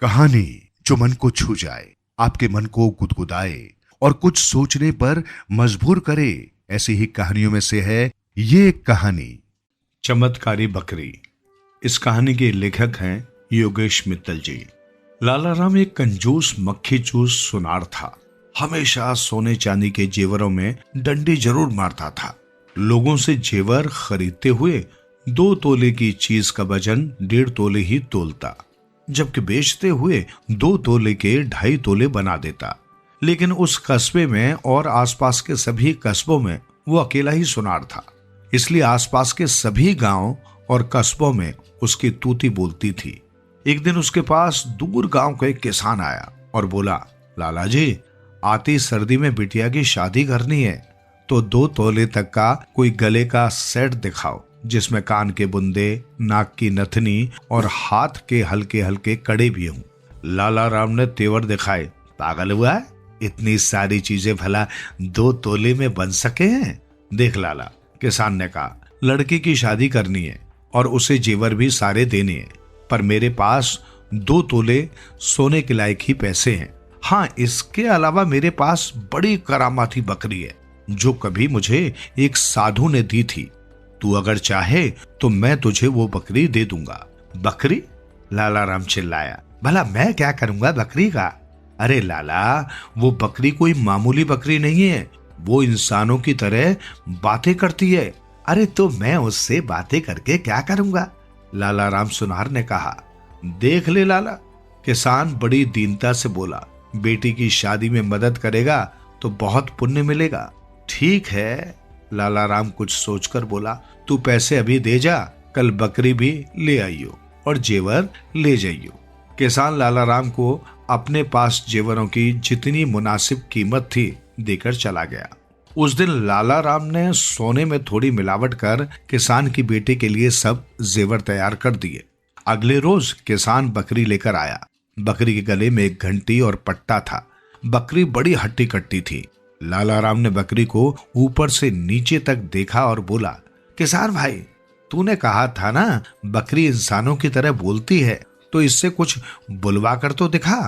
कहानी जो मन को छू जाए, आपके मन को गुदगुदाए और कुछ सोचने पर मजबूर करे। ऐसी ही कहानियों में से है ये एक कहानी, चमत्कारी बकरी। इस कहानी के लेखक हैं योगेश मित्तल जी। लाला राम एक कंजूस मक्खी चूस सुनार था। हमेशा सोने चांदी के जेवरों में डंडी जरूर मारता था। लोगों से जेवर खरीदते हुए 2 तोले की चीज का वजन 1.5 तोले ही तोलता, जबकि बेचते हुए 2 तोले के 2.5 तोले बना देता। लेकिन उस कस्बे में और आसपास के सभी कस्बों में वो अकेला ही सुनार था। इसलिए आसपास के सभी गांव और कस्बों में उसकी तूती बोलती थी। एक दिन उसके पास दूर गांव का एक किसान आया और बोला, लाला जी, आती सर्दी में बिटिया की शादी करनी है, तो 2 तोले तक का कोई गले का सेट दिखाओ, जिसमें कान के बुंदे, नाक की नथनी और हाथ के हल्के हल्के कड़े भी हों। लाला राम ने तेवर दिखाए। पागल हुआ है? इतनी सारी चीजें भला 2 तोले में बन सके हैं? देख लाला, किसान ने कहा, लड़की की शादी करनी है और उसे जेवर भी सारे देने हैं, पर मेरे पास 2 तोले सोने के लायक ही पैसे हैं। हाँ, इसके अलावा मेरे पास बड़ी करामाती बकरी है जो कभी मुझे एक साधु ने दी थी। तू अगर चाहे तो मैं तुझे वो बकरी दे दूंगा। बकरी? लाला राम चिल्लाया, भला मैं क्या करूंगा बकरी का? अरे लाला, वो बकरी कोई मामूली बकरी नहीं है, वो इंसानों की तरह बातें करती है। अरे तो मैं उससे बातें करके क्या करूंगा? लाला राम सुनार ने कहा। देख ले लाला, किसान बड़ी दीनता से बोला, बेटी की शादी में मदद करेगा तो बहुत पुण्य मिलेगा। ठीक है, लाला राम कुछ सोचकर बोला, तू पैसे अभी दे जा, कल बकरी भी ले आइयो और जेवर ले जाइयो। किसान लाला राम को अपने पास जेवरों की जितनी मुनासिब कीमत थी देकर चला गया। उस दिन लाला राम ने सोने में थोड़ी मिलावट कर किसान की बेटी के लिए सब जेवर तैयार कर दिए। अगले रोज किसान बकरी लेकर आया। बकरी के गले में एक घंटी और पट्टा था। बकरी बड़ी हट्टी कट्टी थी। लाला राम ने बकरी को ऊपर से नीचे तक देखा और बोला, किसान भाई, तूने कहा था ना बकरी इंसानों की तरह बोलती है, तो इससे कुछ बुलवा कर तो दिखा।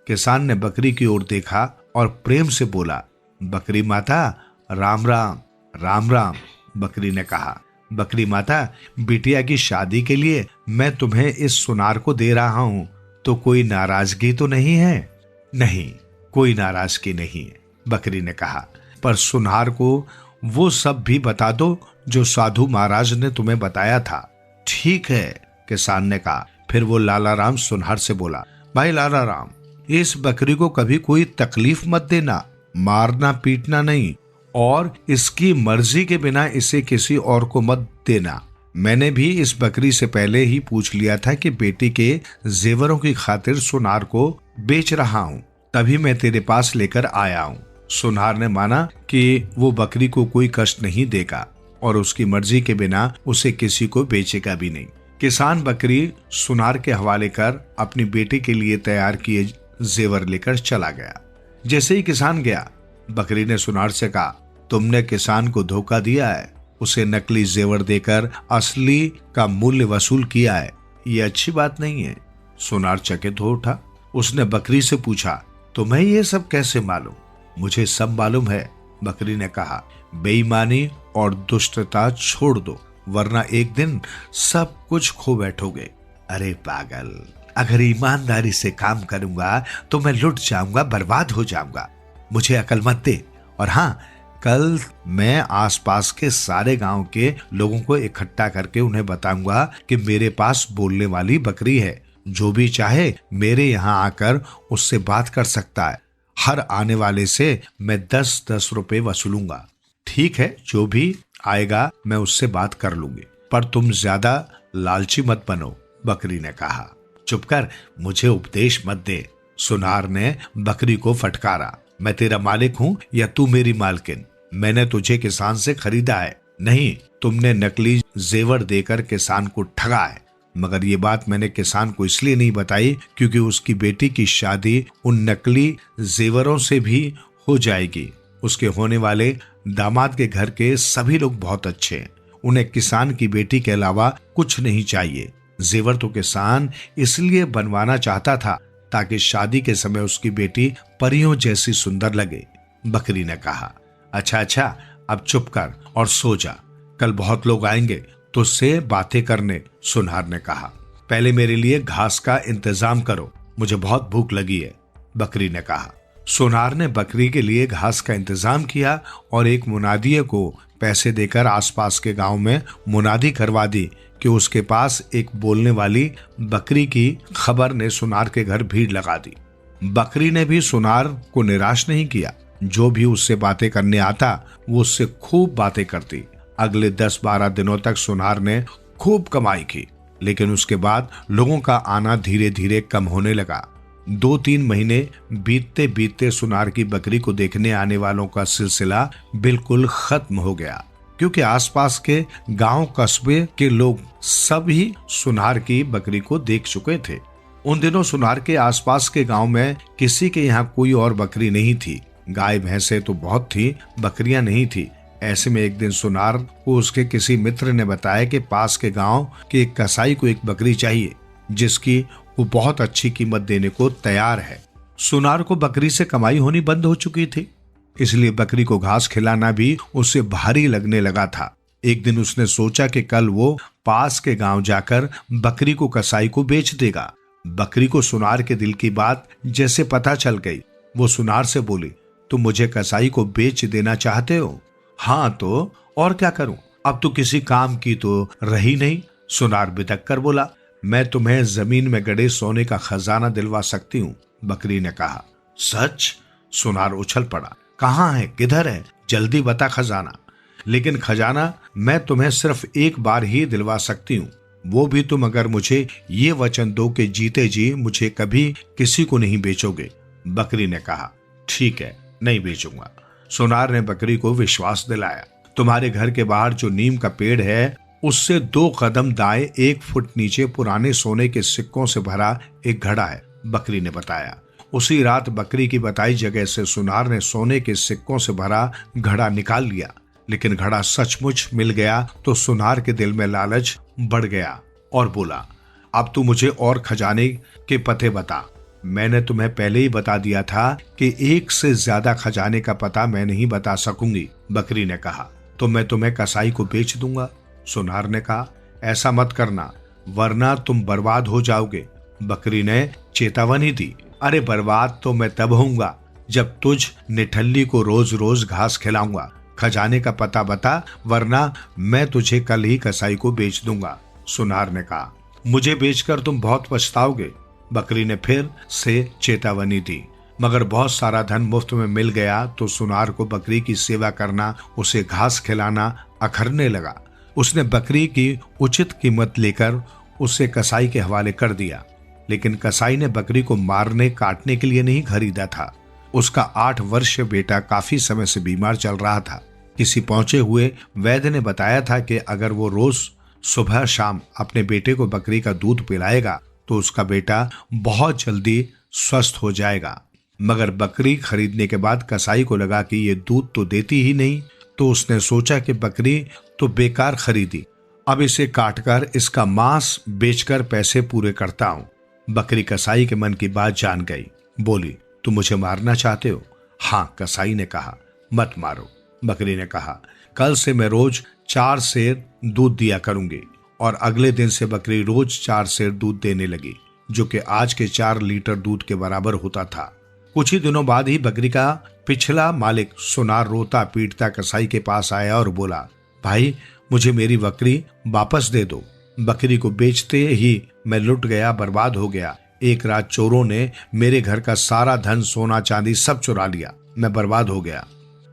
किसान ने बकरी की ओर देखा और प्रेम से बोला, बकरी माता, राम राम। राम राम, बकरी ने कहा। बकरी माता, बिटिया की शादी के लिए मैं तुम्हें इस सुनार को दे रहा हूं, तो कोई नाराजगी तो नहीं है? नहीं, कोई नाराजगी नहीं है, बकरी ने कहा, पर सुनार को वो सब भी बता दो जो साधु महाराज ने तुम्हें बताया था। ठीक है, किसान ने कहा। फिर वो लाला राम सुनार से बोला, भाई लाला राम, इस बकरी को कभी कोई तकलीफ मत देना, मारना पीटना नहीं, और इसकी मर्जी के बिना इसे किसी और को मत देना। मैंने भी इस बकरी से पहले ही पूछ लिया था कि बेटी के जेवरों की खातिर सुनार को बेच रहा हूँ, तभी मैं तेरे पास लेकर आया हूँ। सुनार ने माना कि वो बकरी को कोई कष्ट नहीं देगा और उसकी मर्जी के बिना उसे किसी को बेचेगा भी नहीं। किसान बकरी सुनार के हवाले कर अपनी बेटी के लिए तैयार किए जेवर लेकर चला गया। जैसे ही किसान गया, बकरी ने सुनार से कहा, तुमने किसान को धोखा दिया है, उसे नकली जेवर देकर असली का मूल्य वसूल किया है, ये अच्छी बात नहीं है। सुनार चकित हो उठा। उसने बकरी से पूछा, तुम्हें ये सब कैसे मालूम? मुझे सब मालूम है, बकरी ने कहा। बेईमानी और दुष्टता छोड़ दो, वरना एक दिन सब कुछ खो बैठोगे। अरे पागल, अगर ईमानदारी से काम करूंगा तो मैं लुट जाऊंगा, बर्बाद हो जाऊंगा। मुझे अकल मत दे। और हाँ, कल मैं आसपास के सारे गांव के लोगों को इकट्ठा करके उन्हें बताऊंगा कि मेरे पास बोलने वाली बकरी है। जो भी चाहे मेरे यहाँ आकर उससे बात कर सकता है। हर आने वाले से मैं 10-10 रुपए वसूलूंगा। ठीक है, जो भी आएगा मैं उससे बात कर लूंगी, पर तुम ज्यादा लालची मत बनो, बकरी ने कहा। चुप कर, मुझे उपदेश मत दे, सुनार ने बकरी को फटकारा। मैं तेरा मालिक हूँ या तू मेरी मालकिन? मैंने तुझे किसान से खरीदा है, नहीं तुमने नकली जेवर देकर किसान को ठगा है। मगर ये बात मैंने किसान को इसलिए नहीं बताई क्योंकि उसकी बेटी की शादी उन नकली जेवरों से भी हो जाएगी। उसके होने वाले दामाद के घर के सभी लोग बहुत अच्छे हैं, उन्हें किसान की बेटी के अलावा कुछ नहीं चाहिए। जेवर तो किसान इसलिए बनवाना चाहता था ताकि शादी के समय उसकी बेटी परियों जैसी सुंदर लगे। बकरी ने कहा, अच्छा, अब चुप कर और सो जा, कल बहुत लोग आएंगे तुझसे बातें करने। सुनार ने कहा, पहले मेरे लिए घास का इंतजाम करो, मुझे बहुत भूख लगी है। बकरी ने कहा। सुनार ने बकरी के लिए घास का इंतजाम किया और एक मुनादिये को पैसे देकर आसपास के गांव में मुनादी करवा दी कि उसके पास एक बोलने वाली बकरी की खबर ने सुनार के घर भीड़ लगा दी। बकरी ने भी सुनार को निराश नहीं किया। जो भी उससे बातें करने आता वो उससे खूब बातें करती। अगले 10-12 दिनों तक सुनार ने खूब कमाई की, लेकिन उसके बाद लोगों का आना धीरे धीरे कम होने लगा। 2-3 महीने बीतते बीतते सुनार की बकरी को देखने आने वालों का सिलसिला बिल्कुल खत्म हो गया, क्योंकि आसपास के गांव कस्बे के लोग सब ही सुनार की बकरी को देख चुके थे। उन दिनों सुनार के आसपास के गांव में किसी के यहाँ कोई और बकरी नहीं थी। गाय भैंसे तो बहुत थी, बकरियां नहीं थी। ऐसे में एक दिन सुनार को उसके किसी मित्र ने बताया कि पास के गांव के एक कसाई को एक बकरी चाहिए जिसकी वो बहुत अच्छी कीमत देने को तैयार है। सुनार को बकरी से कमाई होनी बंद हो चुकी थी, इसलिए बकरी को घास खिलाना भी उससे भारी लगने लगा था। एक दिन उसने सोचा कि कल वो पास के गांव जाकर बकरी को कसाई को बेच देगा। बकरी को सुनार के दिल की बात जैसे पता चल गई। वो सुनार से बोली, तुम मुझे कसाई को बेच देना चाहते हो? हाँ, तो और क्या करूं, अब तो किसी काम की तो रही नहीं। सुनार बिदक कर बोला, मैं तुम्हें जमीन में गड़े सोने का खजाना दिलवा सकती हूँ। बकरी ने कहा, सच? सुनार उछल पड़ा, कहाँ है, किधर है, जल्दी बता खजाना। लेकिन खजाना मैं तुम्हें सिर्फ एक बार ही दिलवा सकती हूँ, वो भी तुम अगर मुझे ये वचन दो कि जीते जी मुझे कभी किसी को नहीं बेचोगे। बकरी ने कहा, ठीक है, नहीं बेचूंगा। सुनार ने बकरी को विश्वास दिलाया, तुम्हारे घर के बाहर जो नीम का पेड़ है उससे 2 कदम दाएं 1 फुट नीचे पुराने सोने के सिक्कों से भरा एक घड़ा है। बकरी ने बताया। उसी रात बकरी की बताई जगह से सुनार ने सोने के सिक्कों से भरा घड़ा निकाल लिया। लेकिन घड़ा सचमुच मिल गया तो सुनार के दिल में लालच बढ़ गया और बोला, अब तू मुझे और खजाने के पते बता। मैंने तुम्हें पहले ही बता दिया था कि एक से ज्यादा खजाने का पता मैं नहीं बता सकूंगी। बकरी ने कहा, तो मैं तुम्हें कसाई को बेच दूंगा। सुनार ने कहा, ऐसा मत करना वरना तुम बर्बाद हो जाओगे। बकरी ने चेतावनी दी, अरे बर्बाद तो मैं तब होऊंगा जब तुझ निठल्ली को रोज रोज घास खिलाऊंगा। खजाने का पता बता वरना मैं तुझे कल ही कसाई को बेच दूंगा। सुनार ने कहा, मुझे बेचकर तुम बहुत पछताओगे। बकरी ने फिर से चेतावनी दी, मगर बहुत सारा धन मुफ्त में मिल गया तो सुनार को बकरी की सेवा करना, उसे घास खिलाना अखरने लगा। उसने बकरी की उचित कीमत लेकर उसे कसाई के हवाले कर दिया। लेकिन कसाई ने बकरी को मारने काटने के लिए नहीं खरीदा था। उसका 8 वर्षीय बेटा काफी समय से बीमार चल रहा था। किसी पहुंचे हुए वैद्य ने बताया था कि अगर वो रोज सुबह शाम अपने बेटे को बकरी का दूध पिलाएगा तो उसका बेटा बहुत जल्दी स्वस्थ हो जाएगा। मगर बकरी खरीदने के बाद कसाई को लगा कि ये दूध तो देती ही नहीं, तो उसने सोचा कि बकरी तो बेकार खरीदी, अब इसे काटकर इसका मांस बेचकर पैसे पूरे करता हूं। बकरी कसाई के मन की बात जान गई। बोली, तुम मुझे मारना चाहते हो? हाँ, कसाई ने कहा, मत मारो। बकरी ने कहा, कल से मैं रोज 4 सेर दूध दिया करूंगी। और अगले दिन से बकरी रोज 4 सेर दूध देने लगी, जो कि आज के 4 लीटर दूध के बराबर होता था। कुछ ही दिनों बाद ही बकरी का पिछला मालिक सुनार रोता पीटता कसाई के पास आया और बोला, भाई मुझे मेरी बकरी वापस दे दो। बकरी को बेचते ही मैं लुट गया, बर्बाद हो गया। एक रात चोरों ने मेरे घर का सारा धन, सोना चांदी सब चुरा लिया, मैं बर्बाद हो गया।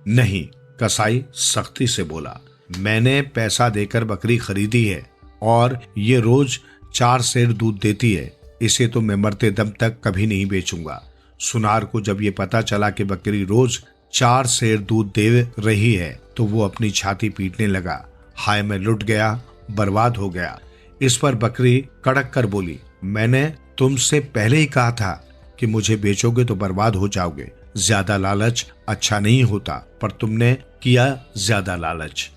नहीं, कसाई सख्ती से बोला, मैंने पैसा देकर बकरी खरीदी है और ये रोज 4 सेर दूध देती है, इसे तो मैं मरते दम तक कभी नहीं बेचूंगा। सुनार को जब ये पता चला कि बकरी रोज 4 सेर दूध दे रही है तो वो अपनी छाती पीटने लगा, हाय मैं लुट गया, बर्बाद हो गया। इस पर बकरी कड़क कर बोली, मैंने तुमसे पहले ही कहा था कि मुझे बेचोगे तो बर्बाद हो जाओगे। ज्यादा लालच अच्छा नहीं होता, पर तुमने किया ज्यादा लालच।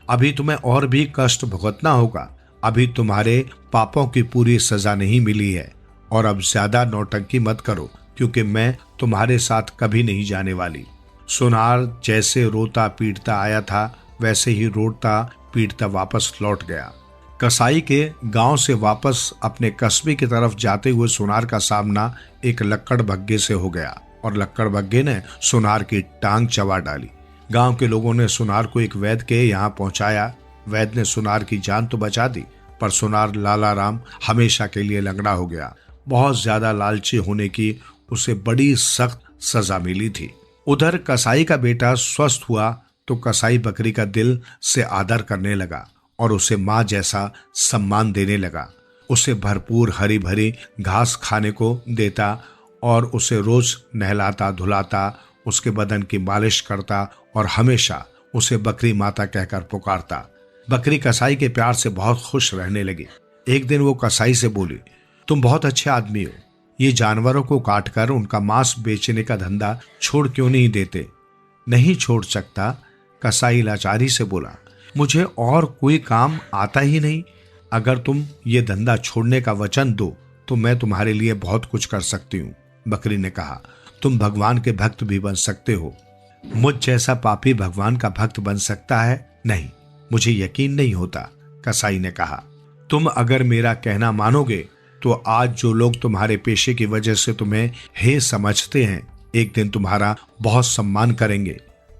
अभी तुम्हें और भी कष्ट भुगतना होगा, अभी तुम्हारे पापों की पूरी सजा नहीं मिली है। और अब ज्यादा नौटंकी मत करो, क्योंकि मैं तुम्हारे साथ कभी नहीं जाने वाली। सुनार जैसे रोता पीटता आया था वैसे ही रोता पीटता वापस लौट गया। कसाई के गांव से वापस अपने कस्बे की तरफ जाते हुए सुनार का सामना एक लक्कड़ भग्गे से हो गया और लक्कड़ भग्गे ने सुनार की टांग चबा डाली। गांव के लोगों ने सुनार को एक वैद्य के यहाँ पहुंचाया। वैद्य ने सुनार की जान तो बचा दी, पर सुनार लाला राम हमेशा के लिए लंगड़ा हो गया। बहुत ज्यादा लालची होने की उसे बड़ी सख्त सजा मिली थी। उधर कसाई का बेटा स्वस्थ हुआ तो कसाई बकरी का दिल से आदर करने लगा और उसे माँ जैसा सम्मान देने लगा। उसे भरपूर हरी भरी घास खाने को देता और उसे रोज नहलाता धुलाता, उसके बदन की मालिश करता और हमेशा उसे बकरी माता कहकर पुकारता। बकरी कसाई के प्यार से बहुत खुश रहने लगी। एक दिन वो कसाई से बोली, तुम बहुत अच्छे आदमी हो, ये जानवरों को काटकर उनका मांस बेचने का धंधा छोड़ क्यों नहीं देते? नहीं छोड़ सकता, कसाई लाचारी से बोला, मुझे और कोई काम आता ही नहीं। अगर तुम ये धंधा छोड़ने का वचन दो तो मैं तुम्हारे लिए बहुत कुछ कर सकती हूँ। बकरी ने कहा, तुम भगवान के भक्त भी बन सकते हो। मुझ जैसा पापी भगवान का भक्त बन सकता है? नहीं, मुझे यकीन नहीं होता। कसाई ने कहा, तुम अगर मेरा कहना मानोगे तो आज जो लोग तुम्हारे पेशे की वजह से तुम्हें हे समझते हैं, एक दिन तुम्हारा बहुत सम्मान करेंगे।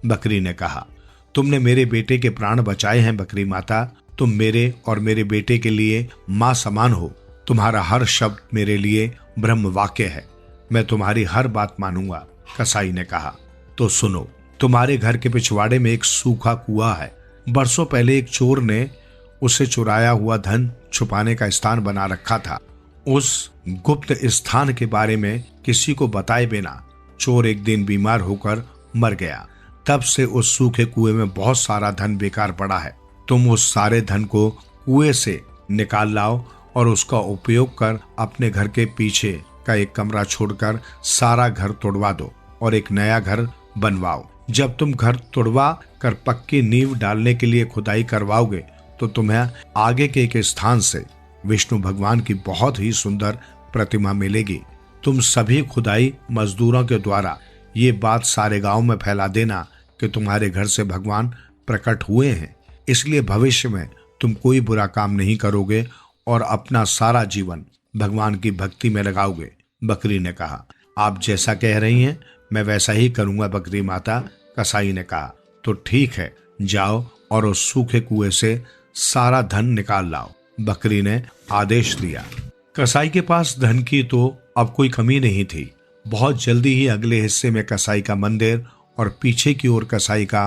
बकरी ने कहा, तुमने मेरे बेटे के प्राण बचाए हैं बकरी माता। तुम मेरे और मेरे बेटे के लिए मां समान हो। तुम्हारा हर शब्द मेरे लिए ब्रह्म वाक्य है। मैं तुम्हारी हर बात मानूंगा। कसाई ने कहा, तो सुनो, तुम्हारे घर के पिछवाड़े में एक सूखा कुआं है। बरसों पहले एक चोर ने उसे चुराया हुआ धन छुपाने का स्थान बना रखा था। उस गुप्त स्थान के बारे में किसी को बताए बिना चोर एक दिन बीमार होकर मर गया। तब से उस सूखे कुएं में बहुत सारा धन बेकार पड़ा है। तुम उस सारे धन को कुएं से निकाल लाओ और उसका उपयोग कर अपने घर के पीछे का एक कमरा छोड़कर सारा घर तोड़वा दो और एक नया घर बनवाओ। जब तुम घर तोड़वा कर पक्की नींव डालने के लिए खुदाई करवाओगे तो तुम्हें आगे के एक स्थान से विष्णु भगवान की बहुत ही सुंदर प्रतिमा मिलेगी। तुम सभी खुदाई मजदूरों के द्वारा ये बात सारे गांव में फैला देना कि तुम्हारे घर से भगवान प्रकट हुए हैं। इसलिए भविष्य में तुम कोई बुरा काम नहीं करोगे और अपना सारा जीवन भगवान की भक्ति में लगाओगे। बकरी ने कहा, आप जैसा कह रही हैं मैं वैसा ही करूंगा बकरी माता। कसाई ने कहा, तो ठीक है, जाओ और उस सूखे कुएं से सारा धन निकाल लाओ। बकरी ने आदेश दिया। कसाई के पास धन की तो अब कोई कमी नहीं थी। बहुत जल्दी ही अगले हिस्से में कसाई का मंदिर और पीछे की ओर कसाई का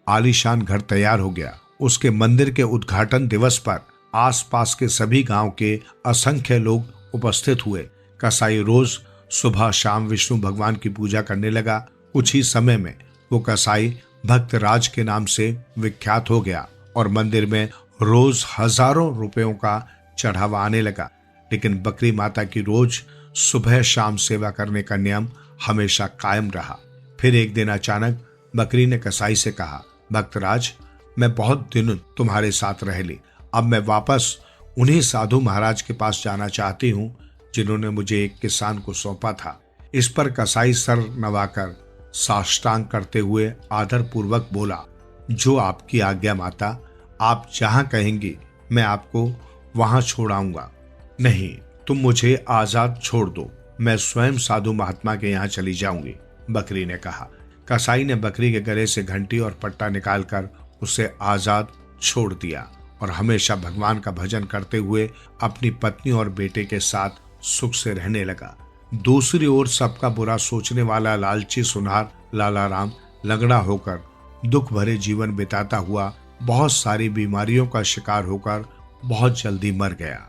आलीशान घर तैयार हो गया। उसके मंदिर के उद्घाटन दिवस पर आसपास के सभी गांव के असंख्य लोग उपस्थित हुए। कसाई रोज सुबह शाम विष्णु भगवान की पूजा करने लगा। कुछ ही समय में वो कसाई भक्तराज के नाम से विख्यात हो गया और मंदिर में रोज हजारों रुपयों का चढ़ावा आने लगा। लेकिन बकरी माता की रोज सुबह शाम सेवा करने का नियम हमेशा कायम रहा। फिर एक दिन अचानक बकरी ने कसाई से कहा, भक्तराज, मैं बहुत दिन तुम्हारे साथ रह ली। अब मैं वापस उन्हीं साधु महाराज के पास जाना चाहती हूँ जिन्होंने मुझे एक किसान को सौंपा था। इस पर कसाई सर नवाकर साष्टांग करते हुए आदर पूर्वक बोला, जो आपकी आज्ञा माता, आप जहां कहेंगी मैं आपको वहां छोड़ आऊंगा। नहीं, तुम मुझे आजाद छोड़ दो, मैं स्वयं साधु महात्मा के यहाँ चली जाऊंगी। बकरी ने कहा। कसाई ने बकरी के गले से घंटी और पट्टा निकालकर उसे आजाद छोड़ दिया और हमेशा भगवान का भजन करते हुए अपनी पत्नी और बेटे के साथ सुख से रहने लगा। दूसरी ओर सबका बुरा सोचने वाला लालची सुनार लाला राम लंगड़ा होकर दुख भरे जीवन बिताता हुआ बहुत सारी बीमारियों का शिकार होकर बहुत जल्दी मर गया।